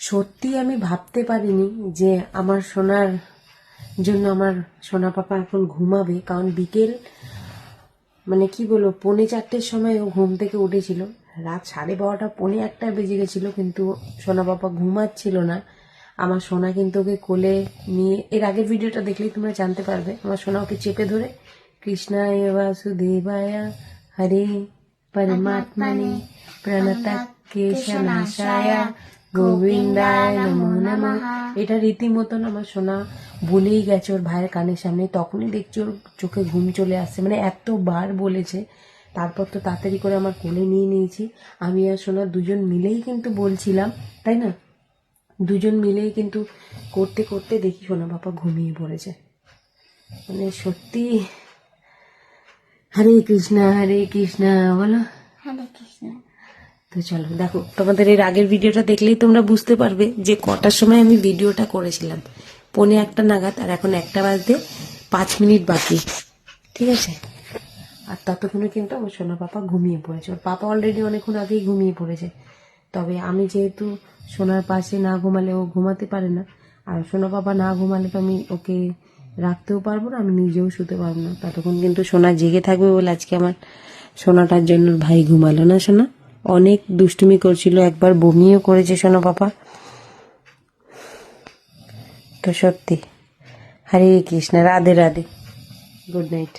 সত্যি আমি ভাবতে পারিনি যে আমার সোনার জন্য আমার সোনা পাপা এখন ঘুমাবে, কারণ বিকেল মানে কি বলবো 3:45-র সময় ও ঘুম থেকে উঠেছিল। রাত 12:30 1:45 বেজে গেছিলো, কিন্তু সোনা পাপা ঘুমাচ্ছিল না। আমার সোনা কিন্তু ওকে কোলে নিয়ে, এর আগের ভিডিওটা দেখলেই তোমরা জানতে পারবে, আমার সোনা ওকে চেপে ধরে কৃষ্ণায় বাসুদেবায়া হরে পরমাত্মনে প্রণতকেশনাশায়া গোবিন্দায় নমো নমঃ, এটা রীতিমতন আমার সোনা বলেই গেছে ওর ভাইয়ের কানের সামনে। তখনই দেখছি ওর চোখে ঘুম চলে আসছে, মানে এতবার বলেছে। তারপর তো তাড়াতাড়ি করে আমার কোলে নিয়ে নিয়েছি। আমি আর সোনা দুজন মিলেই কিন্তু বলছিলাম, তাই না? দুজন মিলেই কিন্তু করতে করতে দেখি সোনা বাবা ঘুমিয়ে পড়েছে। মানে সত্যি হরে কৃষ্ণা বলো। হরে কৃষ্ণ। তো চলো দেখো, তোমাদের এর আগের ভিডিওটা দেখলেই তোমরা বুঝতে পারবে যে কটার সময় আমি ভিডিওটা করেছিলাম। 1:45 নাগাদ, আর এখন 1টা বাজতে 5 মিনিট বাকি, ঠিক আছে? আর ততক্ষণে কিন্তু আমার সোনা পাপা ঘুমিয়ে পড়েছে। ওর পাপা অলরেডি অনেকক্ষণ আগেই ঘুমিয়ে পড়েছে। তবে আমি যেহেতু সোনার পাশে না ঘুমালে ও ঘুমাতে পারে না, আর সোনা পাপা না ঘুমালে তো আমি ওকে রাখতেও পারবো না, আমি নিজেও শুতে পারবো না। ততক্ষণ কিন্তু সোনা জেগে থাকবে বলে আজকে আমার সোনাটার জন্য ভাই ঘুমালো না। সোনা অনেক দুষ্টুমি করছিল, একবার বমিও করেছে সোনা পাপা। তো সত্যি হরে কৃষ্ণ, রাধে রাধে, গুড নাইট।